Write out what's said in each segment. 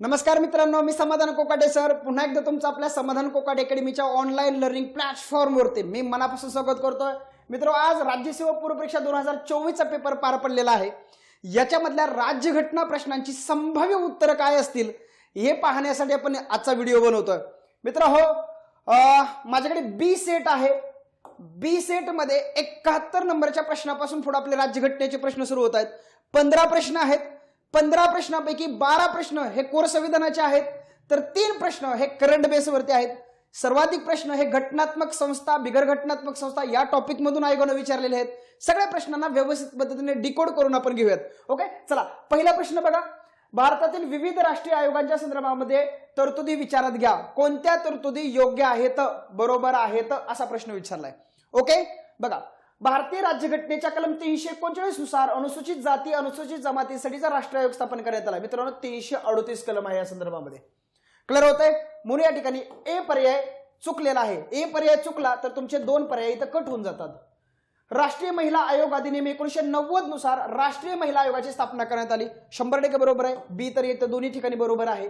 नमस्कार मित्रांनो, मी समाधान कोकाटे सर पुन्हा एकदा तुमचं आपल्या समाधान कोकाटे अकॅडमीच्या ऑनलाईन लर्निंग प्लॅटफॉर्मवरती मी मनापासून स्वागत करतोय। मित्रो, आज राज्यसेवा पूर्व परीक्षा 2024 चा पेपर पार पडलेला आहे। याच्यामधल्या राज्यघटना प्रश्नांची संभाव्य उत्तरं काय असतील हे पाहण्यासाठी आपण आजचा व्हिडिओ बनवतोय। मित्र हो, माझ्याकडे बी सेट आहे। बी सेट मध्ये 71 नंबरच्या प्रश्नापासून पुढे आपले राज्यघटनेचे प्रश्न सुरू होत आहेत। 15 प्रश्न आहेत। 15 प्रश्नांपैकी 12 प्रश्न हे कोर संविधानाचे आहेत, तर 3 प्रश्न हे करंट बेसवरती आहेत। सर्वाधिक प्रश्न हे घटनात्मक संस्था बिगर घटनात्मक संस्था या टॉपिक मधून आयोगाने विचारलेले आहेत। सगळ्या प्रश्नांना व्यवस्थित पद्धतीने डिकोड करून आपण घेऊयात। ओके, चला पहिला प्रश्न बघा। भारतातील विविध राष्ट्रीय आयोगांच्या संदर्भामध्ये तरतुदी विचारात घ्या। कोणत्या तरतुदी योग्य आहेत, बरोबर आहेत असा प्रश्न विचारलाय। ओके, बघा, भारतीय राज्यघटनेच्या कलम 339 नुसार अनुसूचित जाती अनुसूचित जमातीसाठीचा राष्ट्रीय आयोग स्थापन करण्यात आला। मित्रांनो, 338 कलम आहे या संदर्भामध्ये। क्लिअर होतंय? म्हणून या ठिकाणी ए पर्याय चुकलेला आहे। ए पर्याय चुकला तर तुमचे 2 पर्याय इथं कट होऊन जातात। राष्ट्रीय महिला आयोग अधिनियम 1990 नुसार राष्ट्रीय महिला आयोगाची स्थापना करण्यात आली। 100% बरोबर आहे। बी तर येतं दोन्ही ठिकाणी बरोबर आहे।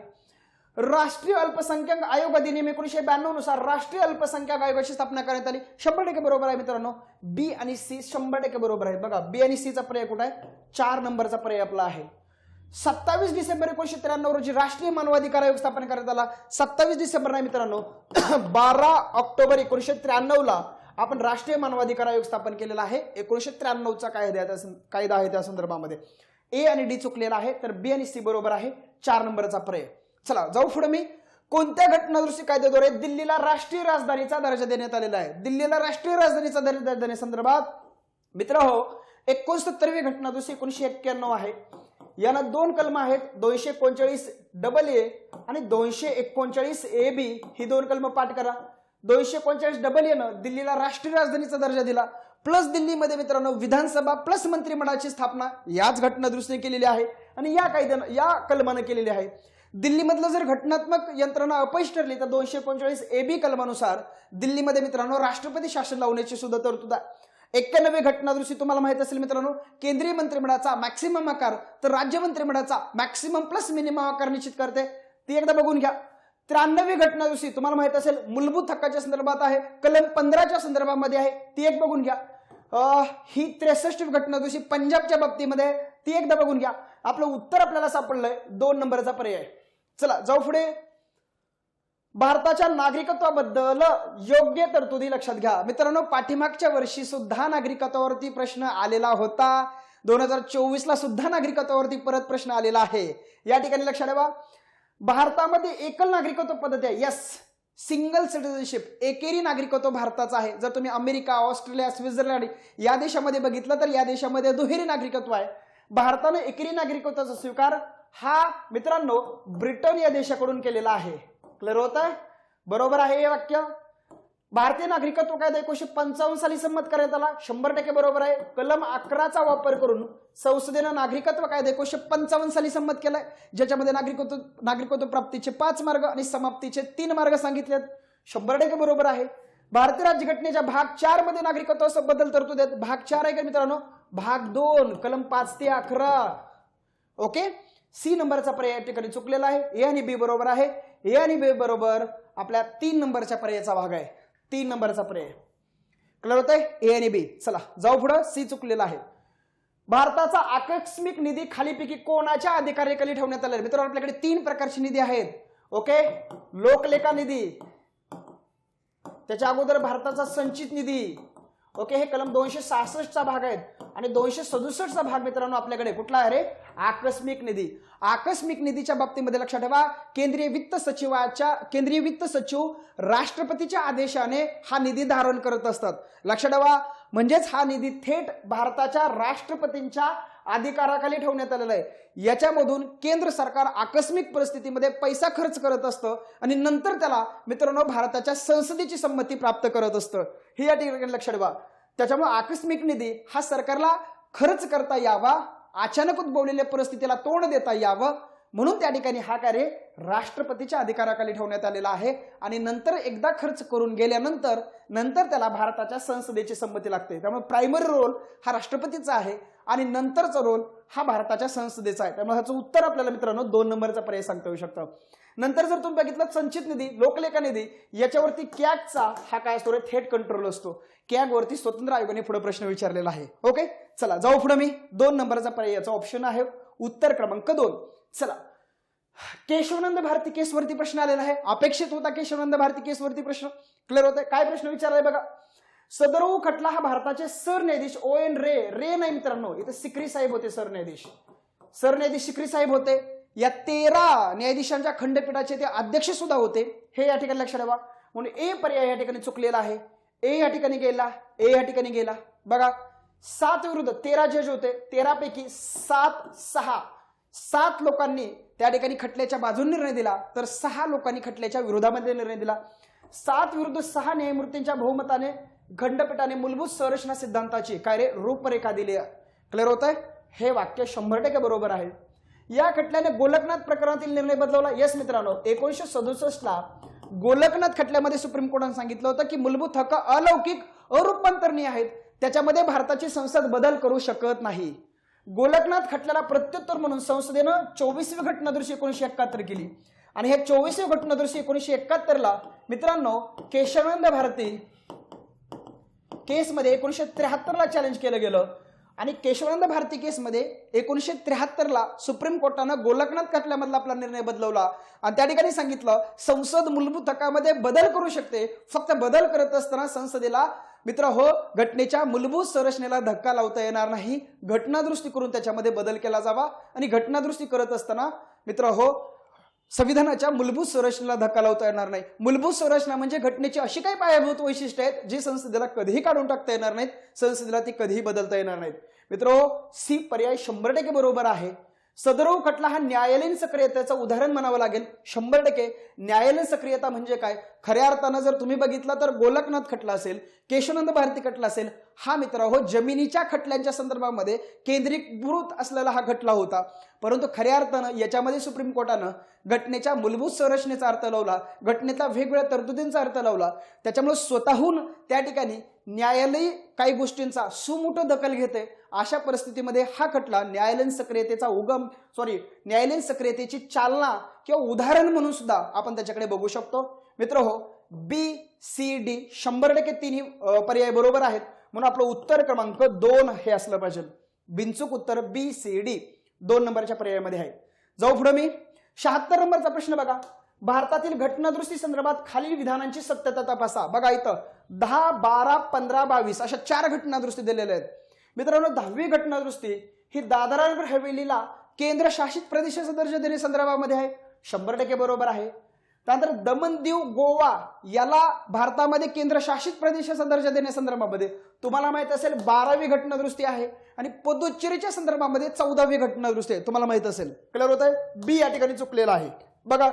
राष्ट्रीय अल्पसंख्याक आयोग अधिनियम 1992 नुसार राष्ट्रीय अल्पसंख्याक आयोगाची स्थापना करण्यात आली। 100% बरोबर आहे मित्रांनो। बी आणि सी 100% बरोबर आहे। बघा, बी आणि सी चा पर्याय कुठे आहे? 4 नंबरचा पर्याय आपला आहे। 27 डिसेंबर 1993 रोजी राष्ट्रीय मानवाधिकार आयोग स्थापन करण्यात आला। 27 डिसेंबर नाही मित्रांनो, 12 ऑक्टोबर 1993 ला आपण राष्ट्रीय मानवाधिकार आयोग स्थापन केलेला आहे। 1993 चा कायदा आहे त्या संदर्भामध्ये। ए आणि डी चुकलेला आहे, तर बी आणि सी बरोबर आहे। 4 नंबरचा पर्याय। चला जाऊ पुढे। मी कोणत्या घटनादुरुस्ती कायद्याद्वारे दिल्लीला राष्ट्रीय राजधानीचा दर्जा देण्यात आलेला आहे? दिल्लीला राष्ट्रीय राजधानीचा दर्जा देण्यासंदर्भात मित्रहो 69वी घटनादुरुस्ती 1991 आहे। याला 2 कलम आहेत, 239 डबल ए आणि 239 ए बी। ही 2 कलम पाठ करा। 239 डबल ए न दिल्लीला राष्ट्रीय राजधानीचा दर्जा दिला, प्लस दिल्लीमध्ये मित्रांनो विधानसभा प्लस मंत्रिमंडळाची स्थापना याच घटनादुरुस्तीने केलेली आहे आणि या कायद्याने या कलमाने केलेली आहे। दिल्लीमधलं जर घटनात्मक यंत्रणा अपयश ठरली तर 239 ए बी कलमानुसार दिल्लीमध्ये मित्रांनो राष्ट्रपती शासन लावण्याची सुद्धा तरतूद आहे। 91वी घटनादुरुस्ती तुम्हाला माहित असेल मित्रांनो, केंद्रीय मंत्रिमंडळाचा मॅक्सिमम आकार तर राज्य मंत्रिमंडळाचा मॅक्सिमम प्लस मिनिमम आकार निश्चित करते। ती एकदा बघून घ्या। 93वी घटनादुरुस्ती तुम्हाला माहित असेल मूलभूत हक्काच्या संदर्भात आहे, कलम 15च्या संदर्भामध्ये आहे। ती एक बघून घ्या। ही 63वी घटनादुरुस्ती पंजाबच्या बाबतीमध्ये, ती एकदा बघून घ्या। आपलं उत्तर आपल्याला सापडलंय 2 नंबरचा पर्याय। चला जाऊ पुढे। भारताच्या नागरिकत्वाबद्दल योग्य तरतुदी लक्षात घ्या। मित्रांनो, पाठीमागच्या वर्षी सुद्धा नागरिकत्वावरती प्रश्न आलेला होता। 2024 ला सुद्धा नागरिकत्वावरती परत प्रश्न आलेला आहे। या ठिकाणी लक्षात ठेवा, भारतामध्ये एकल नागरिकत्व पद्धती आहे। यस, सिंगल सिटिझनशिप, एकेरी नागरिकत्व भारताचं आहे। जर तुम्ही अमेरिका, ऑस्ट्रेलिया, स्वित्झर्लंड या देशामध्ये बघितलं तर या देशामध्ये दुहेरी नागरिकत्व आहे। भारताने एकेरी नागरिकत्वाचा स्वीकार हा मित्रांनो ब्रिटन या देशाकडून केलेला आहे। क्लिअर होत आहे? बरोबर आहे हे वाक्य। भारतीय नागरिकत्व कायदा 1955 साली संमत करण्यात आला। 100% बरोबर आहे। कलम 11चा वापर करून संसदेनं नागरिकत्व कायदा 1955 साली संमत केलाय, ज्याच्यामध्ये नागरिकत्व प्राप्तीचे 5 मार्ग आणि समाप्तीचे 3 मार्ग सांगितलेत। 100% बरोबर आहे। भारतीय राज्यघटनेच्या भाग 4 मध्ये नागरिकत्वाबद्दल तरतूद आहेत। भाग 4 आहे का मित्रांनो? भाग 2 कलम 5 ते 11। ओके, सी नंबरचा पर्याय या ठिकाणी चुकलेला आहे। ए आणि बी बरोबर आहे। ए आणि बी बरोबर आपल्या 3 नंबरच्या पर्यायाचा भाग आहे। 3 नंबरचा पर्याय। क्लिअर होतंय? ए आणि बी। चला जाऊ पुढे। सी चुकलेला आहे। भारताचा आकस्मिक निधी खालीपैकी कोणाच्या अधिकाराखाली ठेवण्यात आला? मित्रांनो, आपल्याकडे 3 प्रकारचे निधी आहेत। ओके, लोकलेखा निधी, त्याच्या अगोदर भारताचा संचित निधी। ओके, हे कलम 266 चा भाग आहे आणि 267 चा भाग मित्रांनो आपल्याकडे कुठला आहे रे? आकस्मिक निधी। आकस्मिक निधीच्या बाबतीमध्ये लक्षात ठेवा, केंद्रीय वित्त सचिव राष्ट्रपतीच्या आदेशाने हा निधी धारण करत असतात। लक्षात ठेवा, म्हणजेच हा निधी थेट भारताच्या राष्ट्रपतींच्या अधिकाराखाली ठेवण्यात आलेला आहे। याच्यामधून केंद्र सरकार आकस्मिक परिस्थितीमध्ये पैसा खर्च करत असतं आणि नंतर त्याला मित्रांनो भारताच्या संसदेची संमती प्राप्त करत असतं। हे या ठिकाणी लक्षात ठेवा। त्याच्यामुळे आकस्मिक निधी हा सरकारला खर्च करता यावा, अचानक उद्भवलेल्या परिस्थितीला तोंड देता यावं, म्हणून त्या ठिकाणी हा कार्य राष्ट्रपतीच्या अधिकाराखाली ठेवण्यात आलेला आहे आणि नंतर एकदा खर्च करून गेल्यानंतर त्याला भारताच्या संसदेची संमती लागते। त्यामुळे प्रायमरी रोल हा राष्ट्रपतीचा आहे आणि नंतरचा रोल हा भारताच्या संसदेचा आहे. त्यामुळे ह्याचं उत्तर आपल्याला मित्रांनो 2 नंबरचा पर्याय सांगता येऊ शकतं. नंतर जर तुम्ही बघितलं संचित निधी, लोकलेखा निधी, याच्यावरती कॅगचा हा काय असतो रे, थेट कंट्रोल असतो. कॅग वरती स्वतंत्र आयोगाने पुढे प्रश्न विचारलेला आहे. ओके, चला जाऊ पुढे. मी 2 नंबरचा पर्याय याचा ऑप्शन आहे उत्तर क्रमांक 2. चला, केशवानंद भारती केसवरती प्रश्न आलेला आहे. अपेक्षित होता केशवानंद भारती केसवरती प्रश्न. क्लिअर होत आहे? काय प्रश्न विचारलाय बघा. सदरऊ खटला हा भारताचे सरन्यायाधीश ON रे नाही मित्रांनो, इथे सिकरी साहेब होते सरन्यायाधीश. सरन्यायाधीश सिकरी साहेब होते. या 13 न्यायाधीशांच्या खंडपीठाचे ते अध्यक्ष सुद्धा होते. हे या ठिकाणी लक्षात ठेवा. म्हणून ए पर्याय या ठिकाणी चुकलेला आहे. ए या ठिकाणी गेला, ए या ठिकाणी गेला. बघा 7 विरुद्ध 13 जज होते. 13 पैकी 7 लोकांनी त्या ठिकाणी खटल्याच्या बाजूने निर्णय दिला, तर 6 लोकांनी खटल्याच्या विरोधामध्ये निर्णय दिला. 7 विरुद्ध 6 न्यायमूर्तींच्या बहुमताने खंडपीठाने मूलभूत संरचना सिद्धांताची काय रे रूपरेखा दिली. क्लिअर होत आहे? हे वाक्य 100% बरोबर आहे. या खटल्याने गोलकनाथ प्रकरणातील निर्णय बदलवला. येस मित्रांनो, 1967ला गोलकनाथ खटल्यामध्ये सुप्रीम कोर्टाने सांगितलं होतं की मूलभूत हक्क अलौकिक अरूपांतरणीय आहेत, त्याच्यामध्ये भारताची संसद बदल करू शकत नाही. गोलकनाथ खटल्याला प्रत्युत्तर म्हणून संसदेनं 24वी घटनादुरुस्ती 1971 केली. आणि हे 24वी घटनादुरुस्ती 1971ला मित्रांनो केशवानंद भारती केसमध्ये 1973ला चॅलेंज केलं गेलं. आणि केशवानंद भारती केसमध्ये 1973ला सुप्रीम कोर्टानं गोलकनाथ खटल्यामधला आपला निर्णय बदलवला आणि त्या ठिकाणी सांगितलं संसद मूलभूत हक्कामध्ये बदल करू शकते, फक्त बदल करत असताना संसदेला मित्र हो घटनेच्या मूलभूत संरचनेला धक्का लावता येणार नाही, घटनादुरुस्ती करून त्याच्यामध्ये बदल केला जावा. आणि घटनादुरुस्ती करत असताना मित्र हो संविधानाच्या मूलभूत संरचनेला धक्का लावता येणार नाही. मूलभूत संरचना म्हणजे घटनेची अशी काही पायाभूत वैशिष्ट्ये आहेत जी संसदेला कधीही काढून टाकता येणार नाहीत, संसदेला ती कधीही बदलता येणार नाहीत. मित्रो सी पर्याय 100% बरोबर आहे. सदरऊ खटला हा न्यायालयीन सक्रियतेचं उदाहरण म्हणावं लागेल. 100% न्यायालयीन सक्रियता म्हणजे काय, खऱ्या अर्थानं जर तुम्ही बघितलं तर गोलकनाथ खटला असेल, केशवानंद भारती खटला असेल, हा मित्र हो जमिनीच्या खटल्यांच्या संदर्भामध्ये केंद्रीकृत असलेला हा खटला होता. परंतु खऱ्या अर्थानं याच्यामध्ये सुप्रीम कोर्टानं घटनेच्या मूलभूत संरचनेचा अर्थ लावला, घटनेतल्या वेगवेगळ्या तरतुदींचा अर्थ लावला. त्याच्यामुळे स्वतःहून त्या ठिकाणी न्यायालय काही गोष्टींचा सुमोठो दखल घेते. अशा परिस्थितीमध्ये हा खटला न्यायालयीन सक्रियतेची चालना किंवा उदाहरण म्हणून सुद्धा आपण त्याच्याकडे बघू शकतो. मित्र हो BCD 100% तिन्ही पर्याय बरोबर आहेत. म्हणून आपलं उत्तर क्रमांक 2 हे असलं पाहिजे. बिनचूक उत्तर BCD 2 नंबरच्या पर्यायामध्ये आहे. जाऊ पुढे. मी 76 नंबरचा प्रश्न बघा. भारतातील घटनादुरुस्ती संदर्भात खालील विधानांची सत्यता तपासा. बघा इथं 10, 12, 15, 22 अशा 4 घटनादुरुस्ती दिलेल्या आहेत. मित्रांनो 10वी घटनादुरुस्ती ही दादरा हवेलीला केंद्रशासित प्रदेशाचा दर्जा देणे संदर्भामध्ये आहे. 100% बरोबर आहे. त्यानंतर दमन दीव गोवा याला भारतामध्ये केंद्रशासित प्रदेशाचा दर्जा देण्यासंदर्भामध्ये तुम्हाला माहित असेल 12वी घटनादुरुस्ती आहे. आणि पुदुच्चेरीच्या संदर्भामध्ये 14वी घटनादुरुस्ती आहे, तुम्हाला माहित असेल. क्लिअर होत आहे? बी या ठिकाणी चुकलेला आहे. बघा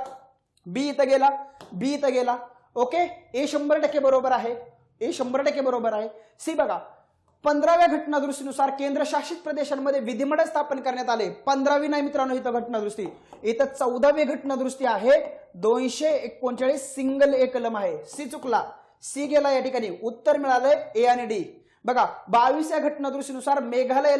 बी इथं गेला, बी इथं गेला. ओके, ए 100% बरोबर आहे. ए 100% बरोबर आहे. सी बघा 15व्या घटनादुरुस्तीनुसार केंद्रशासित प्रदेशांमध्ये विधिमंडळ स्थापन करण्यात आले. 15वी नाही मित्रांनो इथं घटनादुरुस्ती, इथं 14वी घटनादुरुस्ती आहे. 239 सिंगल ए कलम आहे. सी चुकला, सी गेला या ठिकाणी. उत्तर मिळालंय ए आणि डी. बघा 22व्या घटनादुरुस्तीनुसार मेघालय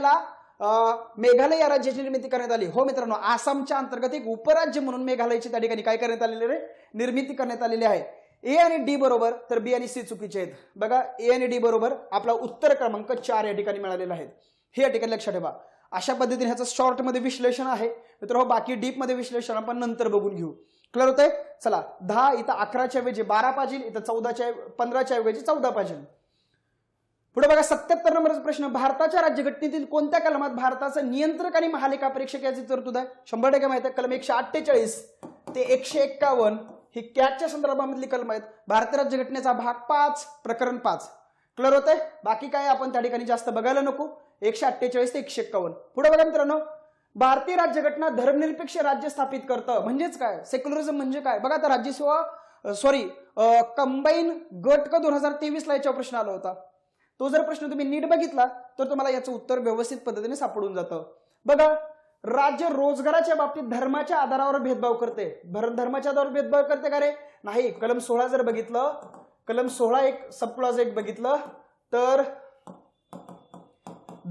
या राज्याची निर्मिती करण्यात आली. हो मित्रांनो, आसामच्या अंतर्गत एक उपराज्य म्हणून मेघालयची त्या ठिकाणी काय करण्यात आलेले निर्मिती करण्यात आलेली आहे. ए आणि डी बरोबर, तर बी आणि सी चुकीचे आहेत. बघा ए आणि डी बरोबर, आपला उत्तर क्रमांक 4 या ठिकाणी मिळालेला आहे. हे या ठिकाणी लक्षात ठेवा. अशा पद्धतीने ह्याचं शॉर्ट मध्ये विश्लेषण आहे मित्रांनो. बाकी डीप मध्ये विश्लेषण आपण नंतर बघून घेऊ. क्लिअर होतंय? चला 10 इथं 11च्या ऐवजी 12 पाहिजे, इथं 15च्या ऐवजी 14 पाहिजे. पुढे बघा 77 नंबरचा प्रश्न. भारताच्या राज्यघटनेतील कोणत्या कलमात भारताचं नियंत्रक आणि महालेखा परीक्षक याची तरतूद आहे? 100% माहिती आहे. कलम 148 ते 151 ही कॅगच्या संदर्भामधली कलम आहेत. भारतीय राज्यघटनेचा भाग 5 प्रकरण 5. क्लिअर होतंय? बाकी काय आपण त्या ठिकाणी जास्त बघायला नको. 148 ते 151. पुढे बघा मित्रांनो, भारतीय राज्यघटना धर्मनिरपेक्ष राज्य स्थापित करतं. म्हणजेच काय, सेक्युलरिझम म्हणजे काय? बघा आता राज्यसेवा कंबाईन गट का 2023 ला याच्यावर प्रश्न आला होता. तो जर प्रश्न तुम्ही नीट बघितला तर तुम्हाला याचं उत्तर व्यवस्थित पद्धतीने सापडून जातं. बघा राज्य रोजगाराच्या बाबतीत धर्माच्या आधारावर भेदभाव करते. धर्माच्या आधारावर भेदभाव करते का रे? नाही. कलम 16 जर बघितलं, कलम 16 एक सब क्लॉज 1 बघितलं तर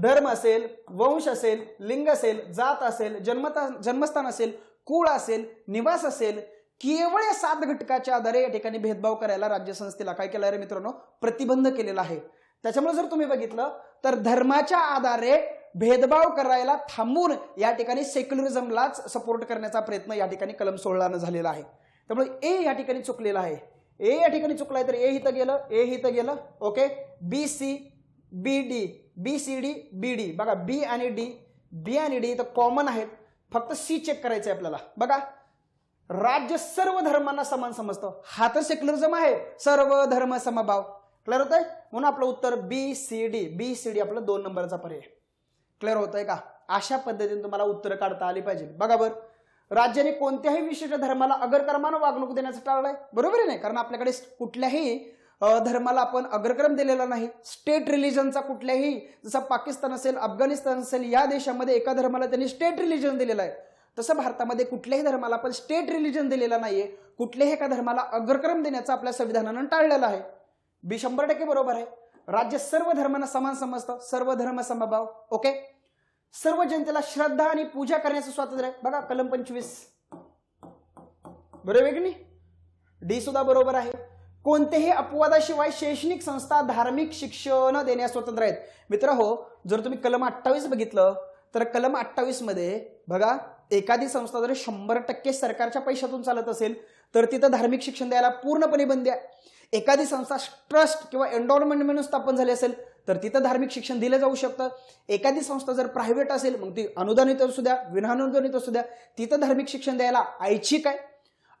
धर्म असेल, वंश असेल, लिंग असेल, जात असेल, जन्मस्थान असेल, कुळ असेल, निवास असेल, केवळ या 7 घटकाच्या आधारे या ठिकाणी भेदभाव करायला राज्य संस्थेला काय केलं आहे मित्रांनो, प्रतिबंध केलेला आहे. त्याच्यामुळे जर तुम्ही बघितलं तर धर्माच्या आधारे भेदभाव करायला थांबून या ठिकाणी सेक्युलरिझमलाच सपोर्ट करण्याचा प्रयत्न या ठिकाणी कलम 16 झालेला आहे. त्यामुळे ए या ठिकाणी चुकलेला आहे. ए या ठिकाणी चुकलाय तर ए इथं गेलं, ए इथं गेलं. Okay, B C B D, B C D B D. बघा बी आणि डी इथं कॉमन आहेत, फक्त सी चेक करायचं आहे आपल्याला. बघा राज्य सर्व धर्मांना समान समजतं, हा तर सेक्युलरिझम आहे, सर्व धर्म समभाव. क्लिअर होतंय? म्हणून आपलं उत्तर बी सी डी आपलं 2 नंबरचा पर्याय. क्लिअर होतंय का? अशा पद्धतीने तुम्हाला उत्तर काढता आली पाहिजे. बघा बरं, राज्याने कोणत्याही विशिष्ट धर्माला अग्रक्रमानं वागणूक देण्याचं टाळलंय, बरोबर आहे नाही? कारण आपल्याकडे कुठल्याही धर्माला आपण अग्रक्रम दिलेला नाही. स्टेट रिलिजनचा कुठल्याही, जसं पाकिस्तान असेल, अफगाणिस्तान असेल, या देशामध्ये एका धर्माला त्यांनी स्टेट रिलिजन दिलेलं आहे, तसं भारतामध्ये कुठल्याही धर्माला आपण स्टेट रिलिजन दिलेला नाहीये. कुठल्याही एका धर्माला अग्रक्रम देण्याचा आपल्या संविधानानं टाळलेला आहे. बी 100% बरोबर आहे. राज्य सर्व धर्मांना समान समजतं, सर्व धर्म समभाव. ओके, सर्व जनतेला श्रद्धा आणि पूजा करण्याचं स्वातंत्र्य आहे. बघा कलम 25 बरोबर आहे की नाही? डी सुद्धा बरोबर आहे. कोणतेही अपवादाशिवाय शैक्षणिक संस्था धार्मिक शिक्षण देण्यास स्वतंत्र आहेत. मित्रहो, जर तुम्ही कलम 28 बघितलं तर कलम 28 मध्ये बघा, एखादी संस्था जर 100% सरकारच्या पैशातून चालत असेल तर तिथं धार्मिक शिक्षण द्यायला पूर्णपणे बंदी आहे. एखादी संस्था ट्रस्ट किंवा एन्डॉवमेंट म्हणून स्थापन झाली असेल तर तिथं धार्मिक शिक्षण दिलं जाऊ शकतं. एखादी संस्था जर प्रायव्हेट असेल मग ती अनुदानित असू द्या, विनानुदानित असू द्या, तिथं धार्मिक शिक्षण द्यायला ऐच्छिक आहे.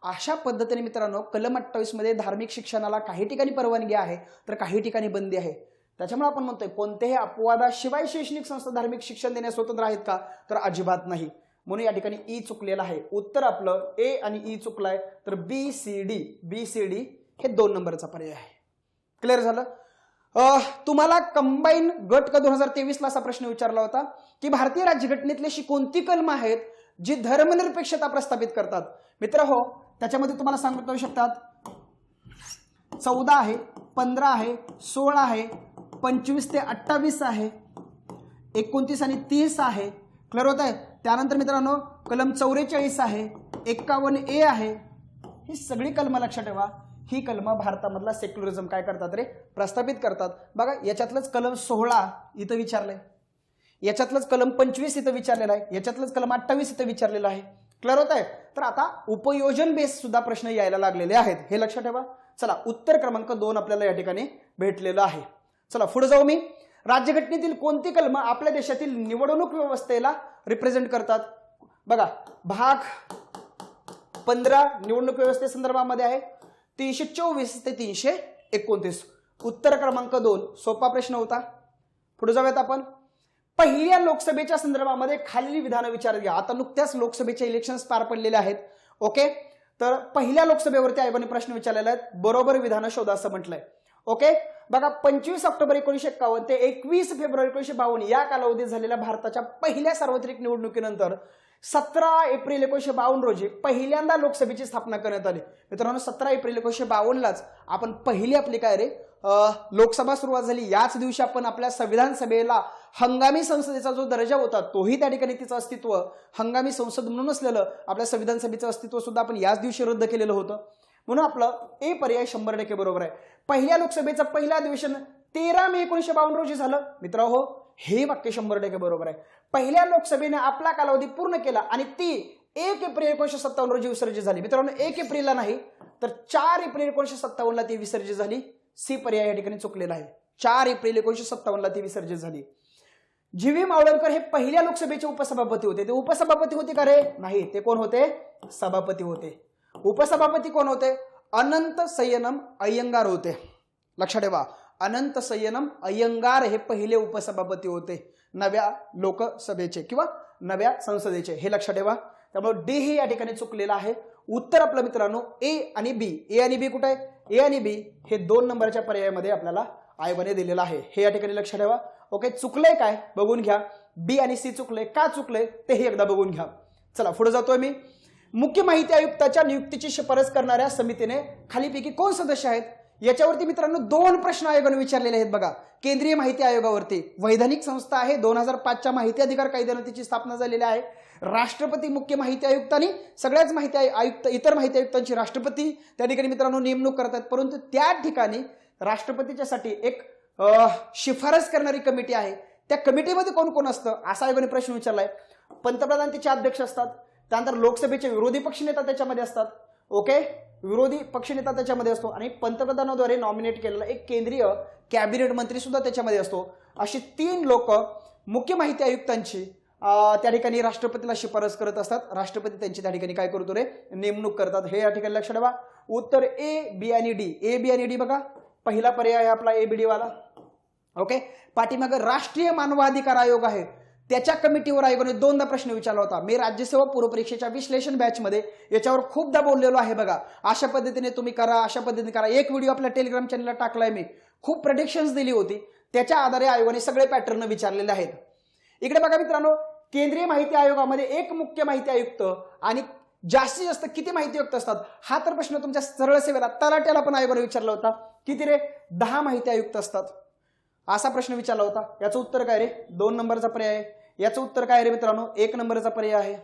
अशा पद्धतीने मित्रांनो कलम 28 मध्ये धार्मिक शिक्षणाला काही ठिकाणी परवानगी आहे तर काही ठिकाणी बंदी आहे. त्याच्यामुळे आपण म्हणतोय कोणत्याही अपवादाशिवाय शैक्षणिक संस्था धार्मिक शिक्षण देण्यास स्वतंत्र आहेत का, तर अजिबात नाही. म्हणून या ठिकाणी ई चुकलेला आहे. उत्तर आपलं ए आणि ई चुकलाय, तर बी सी डी हे 2 नंबरचा पर्याय आहे. क्लिअर झालं? तुम्हाला कंबाईन गट का 2023 ला असा प्रश्न विचारला होता की भारतीय राज्यघटनेतली अशी कोणती कलम आहेत जी धर्मनिरपेक्षता प्रस्थापित करतात. मित्र हो, त्याच्यामध्ये तुम्हाला सांगू शकतात 14 आहे, 15 आहे, 16 आहे, 25 ते 28 आहे, 29 आणि 30 आहे. क्लिअर होत आहे? त्यानंतर मित्रांनो कलम 44 आहे, 51A आहे. ही सगळी कलम लक्षात ठेवा. ही कलम भारतामधला सेक्युलरिझम काय करतात रे, प्रस्थापित करतात. बघा याच्यातलंच कलम 16 इथं विचारलंय, याच्यातलंच कलम 25 इथं विचारलेला आहे, याच्यातलंच कलम 28 इथं विचारलेला आहे. क्लिअर होत आहे? तर आता उपयोजन बेस सुद्धा प्रश्न यायला लागलेले आहेत, हे लक्षात ठेवा. चला, उत्तर क्रमांक 2 आपल्याला या ठिकाणी भेटलेलं आहे. चला पुढे जाऊ. मी राज्यघटनेतील कोणती कलम आपल्या देशातील निवडणूक व्यवस्थेला रिप्रेझेंट करतात? बघा भाग 15 निवडणूक व्यवस्थेसंदर्भामध्ये आहे, 324 ते 329. उत्तर क्रमांक 2 सोपा प्रश्न होता. पुढे जाऊयात आपण. पहिल्या लोकसभेच्या संदर्भामध्ये खालील विधानं विचारात घ्या. आता नुकत्याच लोकसभेचे इलेक्शन्स पार पडलेले आहेत. ओके, तर पहिल्या लोकसभेवरती आयोगाने प्रश्न विचारलेला आहे, बरोबर विधानं शोधा असं म्हटलंय. ओके, बघा 25 ऑक्टोबर 1951 ते 21 फेब्रुवारी 1952 या कालावधीत झालेल्या भारताच्या पहिल्या सार्वत्रिक निवडणुकीनंतर 17 एप्रिल 1952 रोजी पहिल्यांदा लोकसभेची स्थापना करण्यात आली. मित्रांनो 17 एप्रिल 1952लाच आपण पहिली आपली काय रे लोकसभा सुरुवात झाली. याच दिवशी आपण आपल्या संविधान सभेला हंगामी संसदेचा जो दर्जा होता तोही त्या ठिकाणी तिचं अस्तित्व, हंगामी संसद म्हणून असलेलं आपल्या संविधान सभेचं अस्तित्व सुद्धा आपण याच दिवशी रद्द केलेलं होतं. म्हणून आपलं ए पर्याय 100% बरोबर आहे. पहिल्या लोकसभेचं पहिलं अधिवेशन 13 मे 1952 रोजी झालं. मित्रांनो हे वाक्य 100% बरोबर आहे. पहिल्या लोकसभेने आपला कालावधी पूर्ण केला आणि ती 1 एप्रिल 1957 रोजी विसर्जित झाली. मित्रांनो 1 एप्रिलला नाही तर 4 एप्रिल 1957ला ती विसर्जित झाली. सी पर्याय या ठिकाणी चुकलेला आहे. 4 एप्रिल 1957ला ती विसर्जित झाली. जी.व्ही. मावळणकर हे पहिल्या लोकसभेचे उपसभापती होते. ते उपसभापती होते का रे? नाही, ते कोण होते? सभापती होते. उपसभापती कोण होते? अनंत सय्यनम अय्यंगार होते. लक्षात ठेवा, अनंत सय्यनम अय्यंगार हे पहिले उपसभापती होते नव्या लोकसभेचे किंवा नव्या संसदेचे, हे लक्षात ठेवा. त्यामुळे डी हे या ठिकाणी चुकलेलं आहे. उत्तर आपलं मित्रांनो ए आणि बी. ए आणि बी कुठे आहे? ए आणि बी हे 2 नंबरच्या पर्यायामध्ये आपल्याला आयोगाने दिलेलं आहे, हे या ठिकाणी लक्षात ठेवा. ओके, चुकलंय काय बघून घ्या. बी आणि सी चुकले, का चुकले तेही एकदा बघून घ्या. चला पुढे जातोय मी. मुख्य माहिती आयुक्ताच्या नियुक्तीची शिफारस करणाऱ्या समितीने खालीपैकी कोण सदस्य आहेत? याच्यावरती मित्रांनो 2 प्रश्न आयोगाने विचारलेले आहेत बघा. केंद्रीय माहिती आयोगावरती वैधानिक संस्था आहे, 2005च्या माहिती अधिकार कायद्याने तिची स्थापना झालेली आहे. राष्ट्रपती मुख्य माहिती आयुक्त आणि सगळ्याच माहिती आयुक्त इतर माहिती आयुक्तांची राष्ट्रपती त्या ठिकाणी मित्रांनो नेमणूक करतात. परंतु त्या ठिकाणी राष्ट्रपतीच्यासाठी एक शिफारस करणारी कमिटी आहे. त्या कमिटीमध्ये कोण कोण असतं असा आयोगाने प्रश्न विचारलाय. पंतप्रधान त्याचे अध्यक्ष असतात, त्यानंतर लोकसभेचे विरोधी पक्षनेता त्याच्यामध्ये असतात. ओके, विरोधी पक्षनेता त्याच्यामध्ये असतो आणि पंतप्रधानाद्वारे नॉमिनेट केलेला एक केंद्रीय कॅबिनेट मंत्री सुद्धा त्याच्यामध्ये असतो. अशी 3 लोक मुख्य माहिती आयुक्तांची त्या ठिकाणी राष्ट्रपतीला शिफारस करत असतात. राष्ट्रपती त्यांची त्या ठिकाणी काय करतो रे, नेमणूक करतात. हे या ठिकाणी लक्षात ठेवा. उत्तर ए, बी आणि डी. ए, बी आणि डी बघा, पहिला पर्याय आहे आपला ए, बी, डी वाला. ओके, पाठीमागे राष्ट्रीय मानवाधिकार आयोग आहे, त्याच्या कमिटीवर आयोगाने 2दा प्रश्न विचारला होता. मी राज्यसेवा पूर्व परीक्षेच्या विश्लेषण बॅचमध्ये याच्यावर खूपदा बोललेलो आहे बघा. अशा पद्धतीने तुम्ही करा, अशा पद्धतीने करा. एक व्हिडिओ आपल्या टेलिग्राम चॅनलला टाकलाय मी, खूप प्रेडिक्शन्स दिली होती, त्याच्या आधारे आयोगाने सगळे पॅटर्न विचारलेले आहेत. इकडे बघा मित्रांनो, केंद्रीय माहिती आयोगामध्ये एक मुख्य माहिती आयुक्त आणि जास्तीत जास्त किती माहिती आयुक्त असतात हा तर प्रश्न तुमच्या सरळ सेवेला तलाट्याला पण आयोगाने विचारला होता. किती रे, 10 माहिती आयुक्त असतात असा प्रश्न विचारला होता. याचं उत्तर काय रे, 2 नंबरचा पर्याय आहे. याचं उत्तर काय रे मित्रांनो, 1 नंबरचा पर्याय आहे.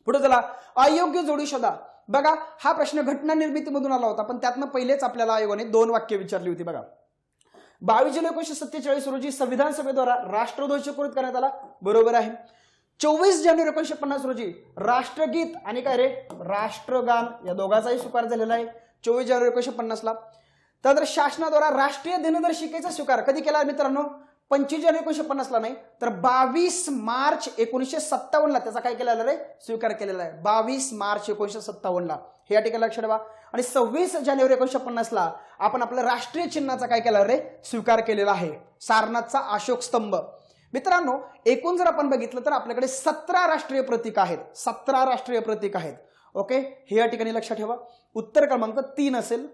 पुढे चला, अयोग्य जोडी शोधा. बघा, हा प्रश्न घटना निर्मितीमधून आला होता, पण त्यातनं पहिलेच आपल्याला आयोगाने 2 वाक्य विचारली होती बघा. 22 जुलै 1947 रोजी संविधान सभेद्वारा राष्ट्रध्वज कृत करण्यात आला, बरोबर आहे. 24 जानेवारी 1950 रोजी राष्ट्रगीत आणि काय रे, राष्ट्रगान या दोघांचाही स्वीकार झालेला आहे 24 जानेवारी 1950 ला. तर शासनाद्वारा राष्ट्रीय दिनदर्शिकेचा स्वीकार कधी केला मित्रांनो, 25 जानेवारी 1950 ला नाही तर 22 मार्च 1957 ला त्याचा काय केलेला रे, स्वीकार केलेला आहे. 22 मार्च 1957 ला हे या ठिकाणी लक्षात ठेवा. आणि 26 जानेवारी 1950 ला आपण आपल्या राष्ट्रीय चिन्हाचा काय केला रे, स्वीकार केलेला आहे, सारनाथचा अशोक स्तंभ. मित्रांनो, एकूण जर आपण बघितलं तर आपल्याकडे 17 राष्ट्रीय प्रतीक आहेत, 17 राष्ट्रीय प्रतीक आहेत. ओके, हे या ठिकाणी लक्षात ठेवा. उत्तर क्रमांक 3 असेल.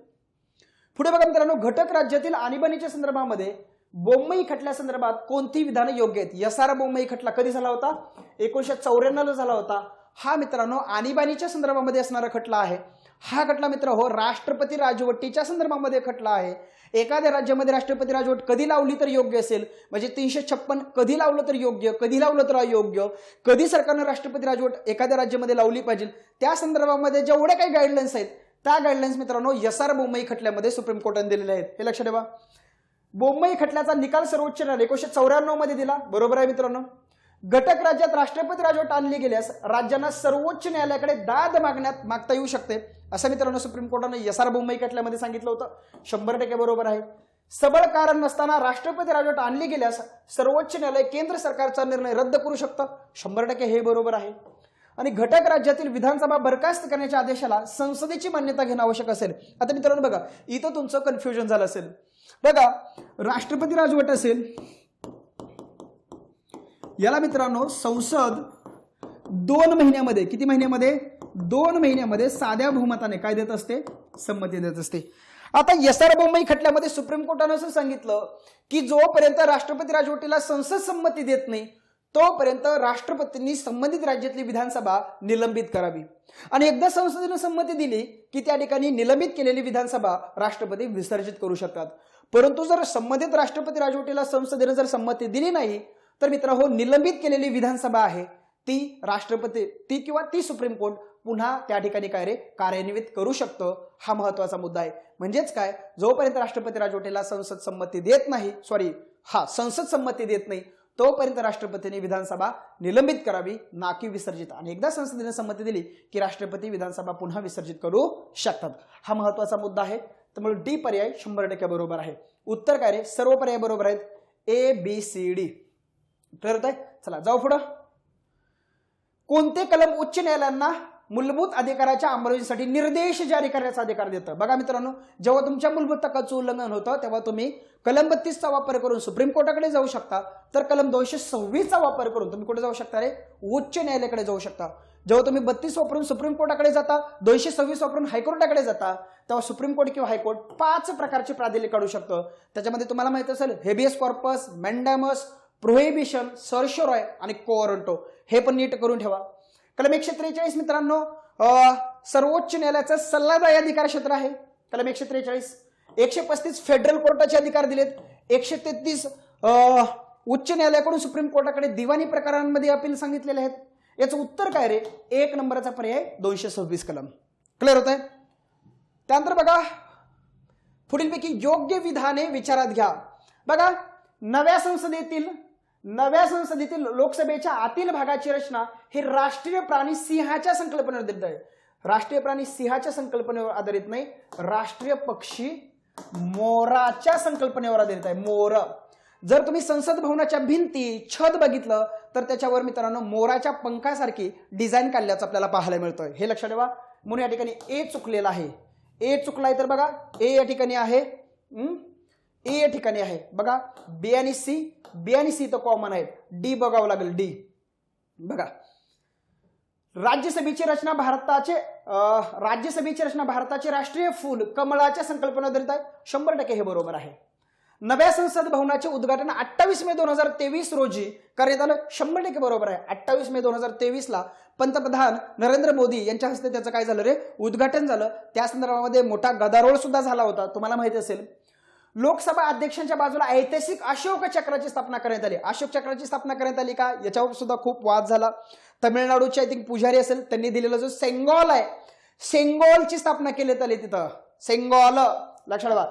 पुढे बघा मित्रांनो, घटक राज्यातील आणीबाणीच्या संदर्भामध्ये बोम्मई खटल्या संदर्भात कोणती विधानं योग्य आहेत. यसारा बोम्मई खटला कधी झाला होता, 1994 ला झाला होता. हा मित्रांनो आणीबाणीच्या संदर्भामध्ये असणारा खटला आहे. हा खटला मित्र हो राष्ट्रपती राजवटीच्या संदर्भामध्ये खटला आहे. एखाद्या राज्यामध्ये राष्ट्रपती राजवट कधी लावली तर योग्य असेल, म्हणजे 356 कधी लावलं तर योग्य, कधी लावलं तर अयोग्य, कधी सरकारनं राष्ट्रपती राजवट एखाद्या राज्यामध्ये लावली पाहिजे, त्या संदर्भामध्ये जेवढे काही गाईडलाईन्स आहेत त्या गाईडलाईन्स मित्रांनो यसार बोम्मई खटल्यामध्ये सुप्रीम कोर्टाने दिलेले आहेत. हे लक्षात ठेवा. बोम्मई खटल्याचा निकाल सर्वोच्च न्यायालय 1994 मध्ये दिला, बरोबर आहे मित्रांनो. घटक राज्यात राष्ट्रपती राजवट आणली गेल्यास राज्यांना सर्वोच्च न्यायालयाकडे दाद मागता येऊ शकते असं मित्रांनो सुप्रीम कोर्टाने यसार बोम्मई खटल्यामध्ये सांगितलं होतं. 100% बरोबर आहे. सबळ कारण नसताना राष्ट्रपती राजवट आणली गेल्यास सर्वोच्च न्यायालय केंद्र सरकारचा निर्णय रद्द करू शकतं. 100% हे बरोबर आहे. आणि घटक राज्यातील विधानसभा बरखास्त करण्याच्या आदेशाला संसदेची मान्यता घेणं आवश्यक असेल. आता मित्रांनो बघा, इथं तुमचं कन्फ्युजन झालं असेल. बघा, राष्ट्रपती राजवट असेल याला मित्रांनो संसद 2 महिन्यामध्ये, किती महिन्यामध्ये, 2 महिन्यामध्ये साध्या बहुमताने काय देत असते, संमती देत असते. आता यसार बोम्मई खटल्यामध्ये सुप्रीम कोर्टाने असं सांगितलं की जोपर्यंत राष्ट्रपती राजवटीला संसद संमती देत नाही तोपर्यंत राष्ट्रपतींनी संबंधित राज्यातली विधानसभा निलंबित करावी. आणि एकदा संसदेने संमती दिली की त्या ठिकाणी निलंबित केलेली विधानसभा राष्ट्रपती विसर्जित करू शकतात. परंतु जर संबंधित राष्ट्रपती राजवटीला संसदेने जर संमती दिली नाही तर मित्रांनो निलंबित केलेली विधानसभा आहे ती राष्ट्रपती किंवा ती सुप्रीम कोर्ट पुन्हा त्या ठिकाणी काय रे कार्यान्वित करू शकतं. हा महत्वाचा मुद्दा आहे. म्हणजेच काय, जोपर्यंत राष्ट्रपती राजवटीला संसद संमती देत नाही तोपर्यंत राष्ट्रपतींनी विधानसभा निलंबित करावी, ना की विसर्जित. आणि एकदा संसदेने संमती दिली की राष्ट्रपती विधानसभा पुन्हा विसर्जित करू शकतात. हा महत्वाचा मुद्दा आहे. त्यामुळे डी पर्याय 100% बरोबर आहे. उत्तर काय रे, सर्व पर्याय बरोबर आहेत, A B C D. Clear आहे. चला जाऊ पुढे. कोणते कलम उच्च न्यायालयांना मूलभूत अधिकाराच्या अंमलबजावणीसाठी निर्देश जारी करण्याचा अधिकार देतं. बघा मित्रांनो, जेव्हा तुमच्या मूलभूत हक्काचं उल्लंघन होतं तेव्हा तुम्ही कलम 32चा वापर करून सुप्रीम कोर्टाकडे जाऊ शकता. तर कलम 226चा वापर करून तुम्ही कुठे जाऊ शकता रे, उच्च न्यायालयाकडे जाऊ शकता. जेव्हा तुम्ही 32 वापरून सुप्रीम कोर्टाकडे जाता, 226 वापरून हायकोर्टाकडे जाता, तेव्हा सुप्रीम कोर्ट किंवा हायकोर्ट 5 प्रकारचे प्राधिल्य काढू शकतं. त्याच्यामध्ये तुम्हाला माहित असेल हेबियस कॉर्पस, मॅन्डॅमस, प्रोहिबिशन, सर्शोरॉय आणि कोअरंटो. हे पण नीट करून ठेवा. कलम 143 मित्रांनो सर्वोच्च न्यायालयाचा सल्लादायी अधिकार क्षेत्र आहे. कलम 143 135 फेडरल कोर्टाचे अधिकार दिलेत, 133 उच्च न्यायालयाकडून सुप्रीम कोर्टाकडे दिवाणी प्रकरणांमध्ये अपील सांगितलेले आहेत. याचं उत्तर काय रे? 1 नंबरचा पर्याय 226 कलम. क्लिअर होत आहे? त्यानंतर बघा पुढीलपैकी योग्य विधाने विचारात घ्या. बघा नव्या संसदेतील लोकसभेच्या आतील भागाची रचना हे राष्ट्रीय प्राणी सिंहाच्या संकल्पनेवर आधारित आहे. राष्ट्रीय प्राणी सिंहाच्या संकल्पनेवर आधारित नाही, राष्ट्रीय पक्षी मोराच्या संकल्पनेवर आधारित आहे. मोर. जर तुम्ही संसद भवनाच्या भिंती छत बघितलं तर त्याच्यावर मित्रांनो मोराच्या पंखासारखी डिझाईन काढल्याचं आपल्याला पाहायला मिळतंय. हे लक्षात ठेवा. म्हणून या ठिकाणी ए चुकलेला आहे. ए चुकलाय तर बघा ए या ठिकाणी आहे, ए या ठिकाणी आहे बघा. बी आणि सी तर कॉमन आहेत. डी बघावं लागेल. डी बघा. राज्यसभेची रचना भारताचे राष्ट्रीय फूल कमळाच्या संकल्पनेवर आधारित आहे. 100% हे बरोबर आहे. नव्या संसद भवनाचे उद्घाटन 28 मे 2023 रोजी करण्यात आलं. 100% बरोबर आहे. 28 मे 2023 ला पंतप्रधान नरेंद्र मोदी यांच्या हस्ते त्याचं काय झालं रे? उद्घाटन झालं. त्या संदर्भामध्ये मोठा गदारोळ सुद्धा झाला होता, तुम्हाला माहिती असेल. लोकसभा अध्यक्षांच्या बाजूला ऐतिहासिक अशोक चक्राची स्थापना करण्यात आली. अशोक चक्राची स्थापना करण्यात आली का? याच्यावर सुद्धा खूप वाद झाला. तमिळनाडूचे आय थिंक पुजारी असेल त्यांनी दिलेला जो सेंगॉल आहे, सेंगॉलची स्थापना केली आली तिथं. सेंगॉल लक्षात ठेवा.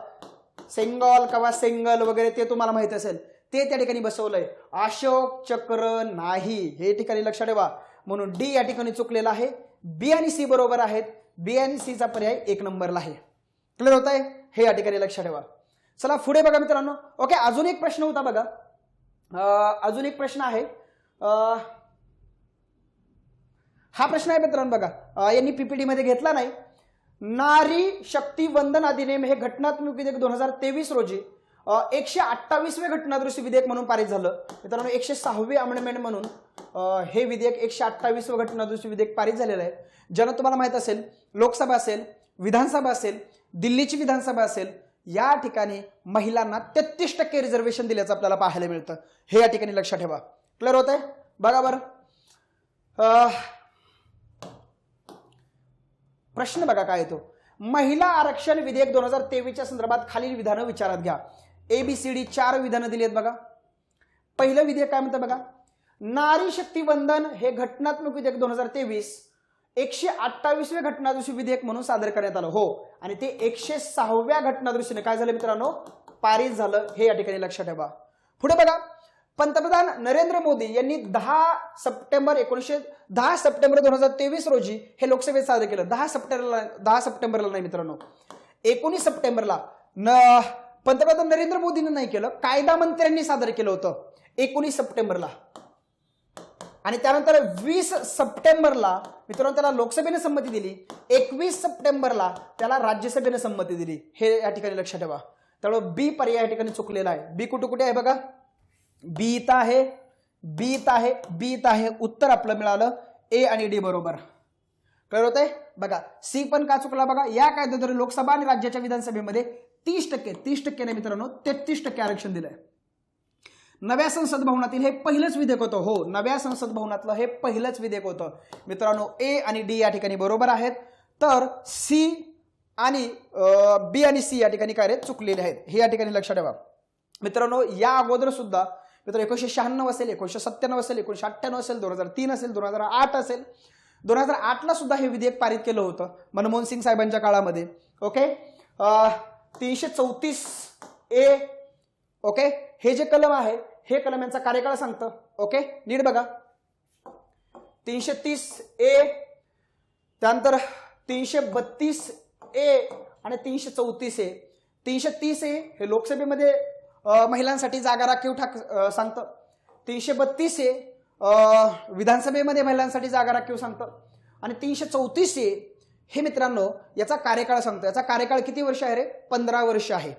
सेंगॉल किंवा सेंगल वगैरे ते तुम्हाला माहिती असेल, ते त्या ठिकाणी बसवलंय. अशोक चक्र नाही, हे ठिकाणी लक्षात ठेवा. म्हणून डी या ठिकाणी चुकलेला आहे. बी आणि सी बरोबर आहेत. बी आणि सी चा पर्याय 1 नंबरला आहे. क्लिअर होत आहे? हे या ठिकाणी लक्षात ठेवा. चला पुढे बघा मित्रांनो. ओके, अजून एक प्रश्न होता बघा. अजून एक प्रश्न आहे. हा प्रश्न आहे मित्रांनो बघा, यांनी पीपीटी मध्ये घेतला नाही. नारी शक्ती वंदन अधिनियम हे घटनात्मक विधेयक 2023 रोजी 128वें घटनादुरुस्ती विधेयक म्हणून पारित झालं. मित्रांनो 106वे अमेंडमेंट म्हणून हे विधेयक 128वें घटनादुरुस्ती विधेयक पारित झालेलं आहे. ज्यानं तुम्हाला माहित असेल लोकसभा असेल, विधानसभा असेल, दिल्लीची विधानसभा असेल, या ठिकाणी महिलांना 33% रिझर्वेशन दिल्याचं आपल्याला पाहायला मिळतं. हे या ठिकाणी लक्षात ठेवा. क्लिअर होत आहे? बघा बरं प्रश्न बघा काय येतो. महिला आरक्षण विधेयक 2023च्या संदर्भात खालील विधानं विचारात घ्या. ABCD 4 विधानं दिली आहेत बघा. पहिलं विधेयक काय म्हणतं बघा, नारी शक्ती वंदन हे घटनात्मक विधेयक 2023 128वें घटनादुरुस्ती विधेयक म्हणून सादर करण्यात आलं. हो, आणि ते 106व्या घटनादुरुस्तीने काय झालं मित्रांनो? पारित झालं. हे या ठिकाणी लक्षात ठेवा. पुढे बघा, पंतप्रधान नरेंद्र मोदी यांनी 10 सप्टेंबर 2023 रोजी हे लोकसभेत सादर केलं. 10 सप्टेंबरला नाही मित्रांनो, 19 सप्टेंबरला. पंतप्रधान नरेंद्र मोदींनी नाही केलं, कायदा मंत्र्यांनी सादर केलं होतं 19 सप्टेंबरला. आणि त्यानंतर 20 सप्टेंबरला मित्रांनो त्याला लोकसभेने संमती दिली. 21 सप्टेंबरला त्याला राज्यसभेने संमती दिली. हे या ठिकाणी लक्षात ठेवा. त्यामुळे बी पर्याय या ठिकाणी चुकलेला आहे. बी कुठे कुठे आहे बघा. बी इथं आहे, बी इथं आहे, बी इथं आहे. उत्तर आपलं मिळालं ए आणि डी बरोबर. कळलं होतंय बघा. सी पण का चुकला बघा. या कायद्याद्वारे लोकसभा आणि राज्याच्या विधानसभेमध्ये 30% नाही मित्रांनो 33% आरक्षण दिलंय. नव्या संसद भवनातील हे पहिलंच विधेयक होतं. हो, नव्या संसद भवनातलं हे पहिलंच विधेयक होतं मित्रांनो. ए आणि डी या ठिकाणी बरोबर आहेत. तर सी आणि बी आणि सी या ठिकाणी काय चुकलेले आहेत. हे या ठिकाणी लक्षात ठेवा मित्रांनो. या अगोदर सुद्धा मित्र 1996 असेल, 1997 असेल, 1998 असेल, 2003 असेल, 2008 असेल, 2008ला सुद्धा हे विधेयक पारित केलं होतं मनमोहन सिंग साहेबांच्या काळामध्ये. Okay, 334A. ओके, हे जे कलम आहे हे कलम यांचा कार्यकाळ सांगतं. ओके, नीट बघा. 330A, त्यानंतर 332A आणि 334A. 330A हे लोकसभेमध्ये महिलांसाठी जागा राखीव सांगतं. 332A विधानसभेमध्ये महिलांसाठी जागा राखीव सांगतं. आणि 334A हे मित्रांनो याचा कार्यकाळ सांगतं. याचा कार्यकाळ किती वर्ष आहे रे? 15 वर्ष आहे.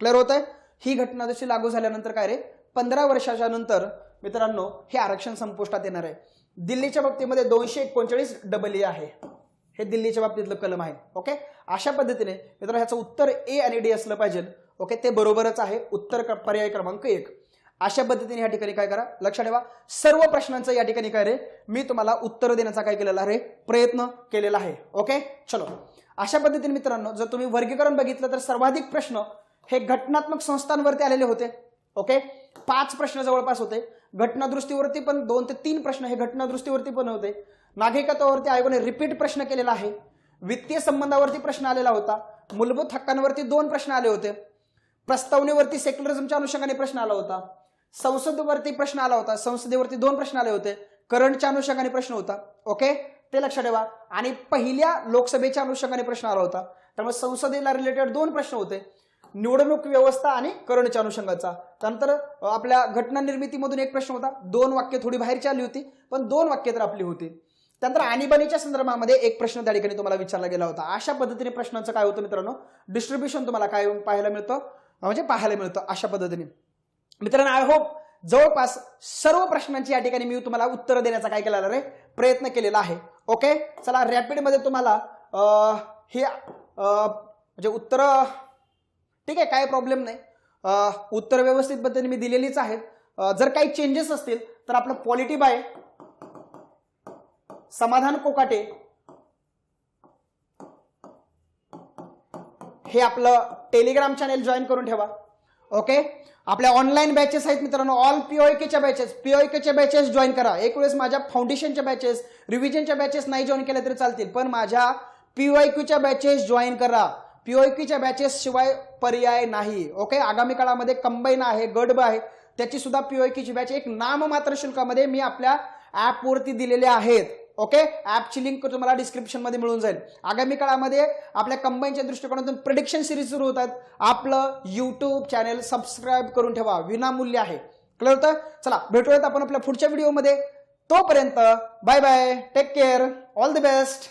क्लिअर होत आहे? ही घटना जशी लागू झाल्यानंतर काय रे 15 वर्षाच्या नंतर मित्रांनो हे आरक्षण संपुष्टात येणार आहे. दिल्लीच्या बाबतीमध्ये 239AA आहे. हे दिल्लीच्या बाबतीतलं कलम आहे. ओके, अशा पद्धतीने मित्रांनो ह्याचं उत्तर ए आणि डी असलं पाहिजे. ओके, ते बरोबरच आहे. उत्तर पर्याय क्रमांक 1. अशा पद्धतीने या ठिकाणी काय करा, लक्षात ठेवा सर्व प्रश्नांचं या ठिकाणी काय रे मी तुम्हाला उत्तर देण्याचा काय केलेला आहे, प्रयत्न केलेला आहे. ओके चलो, अशा पद्धतीने मित्रांनो जर तुम्ही वर्गीकरण बघितलं तर सर्वाधिक प्रश्न हे घटनात्मक संस्थांवरती आलेले होते. ओके 5 प्रश्न जवळपास होते. घटनादृष्टीवरती पण 2 ते 3 प्रश्न हे घटनादृष्टीवरती पण होते. नागरिकत्वावरती आयोगाने रिपीट प्रश्न केलेला आहे. वित्तीय संबंधावरती प्रश्न आलेला होता. मूलभूत हक्कांवरती 2 प्रश्न आले होते. प्रस्तावनेवरती सेक्युलरिझमच्या अनुषंगाने प्रश्न आला होता. संसदेवरती प्रश्न आला होता. संसदेवरती 2 प्रश्न आले होते. करंटच्या अनुषंगाने प्रश्न होता. ओके ते लक्षात ठेवा. आणि पहिल्या लोकसभेच्या अनुषंगाने प्रश्न आला होता. त्यामुळे संसदेला रिलेटेड 2 प्रश्न होते. निवडणूक व्यवस्था आणि करंटच्या अनुषंगाचा. त्यानंतर आपल्या घटना निर्मितीमधून 1 प्रश्न होता. 2 वाक्य थोडी बाहेरची आली होती पण 2 वाक्य तर आपली होती. त्यानंतर आणीबाणीच्या संदर्भामध्ये 1 प्रश्न त्या ठिकाणी तुम्हाला विचारला गेला होता. अशा पद्धतीने प्रश्नांचं काय होतं मित्रांनो, डिस्ट्रीब्युशन तुम्हाला काय पाहायला मिळतं, म्हणजे पाहायला मिळतं अशा पद्धतीने. मित्रांनो आय होप जवळपास सर्व प्रश्नांची या ठिकाणी मी तुम्हाला उत्तर देण्याचा काय केलेला आहे, प्रयत्न केलेला आहे. ओके चला रॅपिड मध्ये तुम्हाला हे म्हणजे उत्तर ठीक आहे, काय प्रॉब्लेम नाही. उत्तर व्यवस्थित पद्धतीने मी दिलेलीच आहेत. जर काही चेंजेस असतील तर आपलं पॉलिटी बाय समाधान कोकाटे हे आपलं टेलिग्राम चॅनेल जॉईन करून ठेवा. ओके आपल्या ऑनलाईन बॅचेस आहेत मित्रांनो, ऑल पीओएकेच्या बॅचेस जॉईन करा. एक वेळेस माझ्या फाउंडेशनच्या बॅचेस, रिव्हिजनच्या बॅचेस नाही जॉईन केल्या तरी चालतील, पण माझ्या पीओएक्यूच्या बॅचेस जॉईन करा. पीओएक्यूच्या बॅचेस शिवाय पर्याय नाही. ओके आगामी काळामध्ये कंबाईन आहे, गडब आहे, त्याची सुद्धा पीओएक्यूची बॅच एक नाममात्र शुल्कामध्ये मी आपल्या ऍपवरती दिलेले आहेत. ओके ऍपची लिंक तुम्हाला डिस्क्रिप्शन मध्ये मिळून जाईल. आगामी काळामध्ये आपल्या कंबाईनच्या दृष्टिकोनातून प्रेडिक्शन सिरीज सुरू होतात. आपलं युट्यूब चॅनेल सबस्क्राईब करून ठेवा, विनामूल्य आहे. कळलं होतं. चला भेटूयात आपण आपल्या पुढच्या व्हिडिओमध्ये. तोपर्यंत bye bye, take care, all the best.